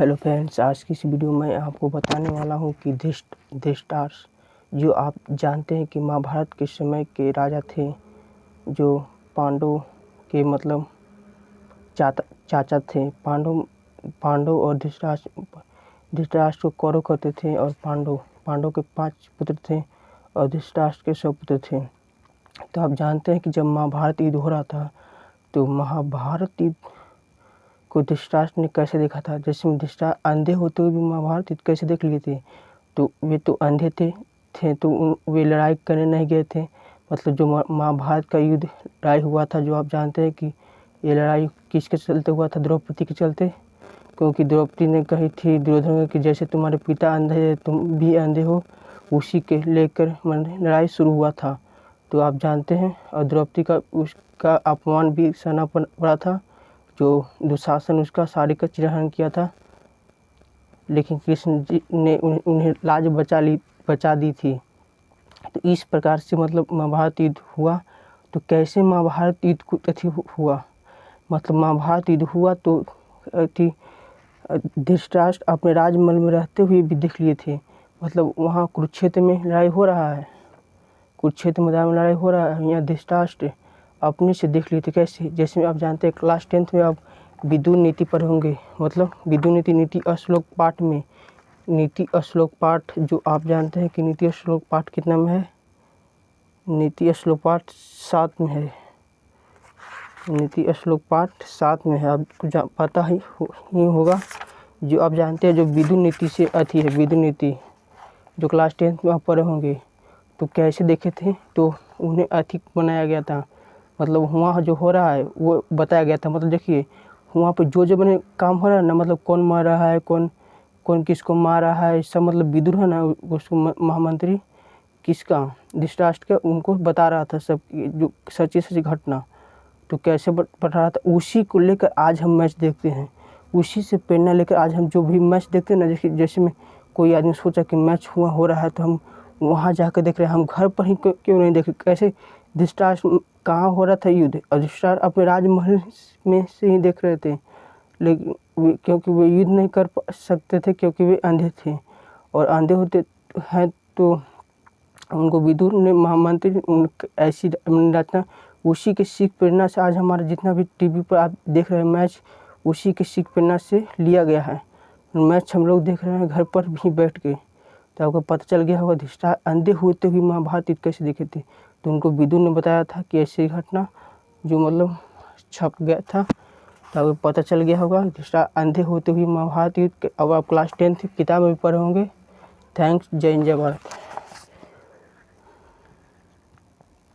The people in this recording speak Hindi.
हेलो फ्रेंड्स, आज की इस वीडियो में आपको बताने वाला हूँ कि धृतराष्ट्र, जो आप जानते हैं कि महाभारत के समय के राजा थे, जो पांडव के मतलब चाचा थे। पांडव और धृतराष्ट्र को कौरव करते थे, और पांडव के 5 पुत्र थे और धृतराष्ट्र के 100 पुत्र थे। तो आप जानते हैं कि जब महाभारत युद्ध हो रहा था, तो महाभारत युद्ध को धृतराष्ट्र ने कैसे देखा था। जैसे धृतराष्ट्र अंधे होते हुए भी महाभारत युद्ध कैसे देख लिए थे। तो वे तो अंधे थे तो वे लड़ाई करने नहीं गए थे। मतलब जो महाभारत का युद्ध लड़ाई हुआ था, जो आप जानते हैं कि ये लड़ाई किसके चलते हुआ था, द्रौपदी के चलते। क्योंकि द्रौपदी ने कही थी दुर्योधन कि जैसे तुम्हारे पिता अंधे है तुम भी अंधे हो, उसी के लेकर लड़ाई शुरू हुआ था। तो आप जानते हैं, और द्रौपदी का उसका अपमान भी सहना पड़ा था। जो दुशासन उसका साड़ी का चिरहरण किया था, लेकिन कृष्ण जी ने उन्हें लाज बचा दी थी। तो इस प्रकार से मतलब महाभारत युद्ध हुआ। तो कैसे महाभारत युद्ध हुआ, मतलब महाभारत युद्ध हुआ तो धृतराष्ट्र अपने राजमहल में रहते हुए भी देख लिए थे। मतलब वहाँ कुरुक्षेत्र में लड़ाई हो रहा है, कुरुक्षेत्र मैदान में लड़ाई हो रहा है, यहाँ धृतराष्ट्र अपने से देख लिए थे। कैसे, जैसे आप जानते हैं क्लास 10th में आप विदुर नीति पर होंगे। मतलब विदुर नीति श्लोक पाठ में, नीति श्लोक पाठ जो आप जानते हैं कि नीति श्लोक पाठ कितना में है, नीति श्लोक पाठ 7 में है। नीति श्लोक पाठ 7 में है, आपको पता ही होगा। जो आप जानते हैं जो विदुर नीति से अथी है, विदुर नीति जो क्लास 10th में आप पढ़े होंगे। तो कैसे देखे थे, तो उन्हें अथी बनाया गया था। मतलब वहाँ जो हो रहा है वो बताया गया था। मतलब देखिए वहाँ पे जो बने काम हो रहा है ना, मतलब कौन मार रहा है, कौन किसको मार रहा है, सब मतलब विदुर है ना, उसको महामंत्री किसका, धृतराष्ट्र का, उनको बता रहा था सब जो सच्ची घटना। तो कैसे बढ़ रहा था, उसी को लेकर आज हम मैच देखते हैं। उसी से प्रेरणा लेकर आज हम जो भी मैच देखते हैं ना, जैसे में कोई आदमी सोचा कि मैच हो रहा है तो हम वहाँ जाकर देख रहे हैं, हम घर पर ही क्यों नहीं देख रहे। कैसे धृतराष्ट्र कहाँ हो रहा था युद्ध, और धृतराष्ट्र अपने राजमहल में से ही देख रहे थे। लेकिन क्योंकि वे युद्ध नहीं कर सकते थे, क्योंकि वे अंधे थे, और अंधे होते हैं तो उनको विदुर ने महामंत्री ऐसी रचना, उसी के सीख प्रेरणा से आज हमारा जितना भी टीवी पर आप देख रहे हैं मैच, उसी के सीख प्रेरणा से लिया गया है। मैच हम लोग देख रहे हैं घर पर भी बैठ के। तो आपको पता चल गया होगा धृतराष्ट्र अंधे होते हुए महाभारत युद्ध कैसे देखे थे। तो उनको विदुर ने बताया था कि ऐसी घटना जो मतलब छप गया था। तो आपको पता चल गया होगा धृतराष्ट्र अंधे होते हुए महाभारत युद्ध। अब आप क्लास 10th किताब में पढ़े होंगे। थैंक्स, जय हिंद, जय भारत।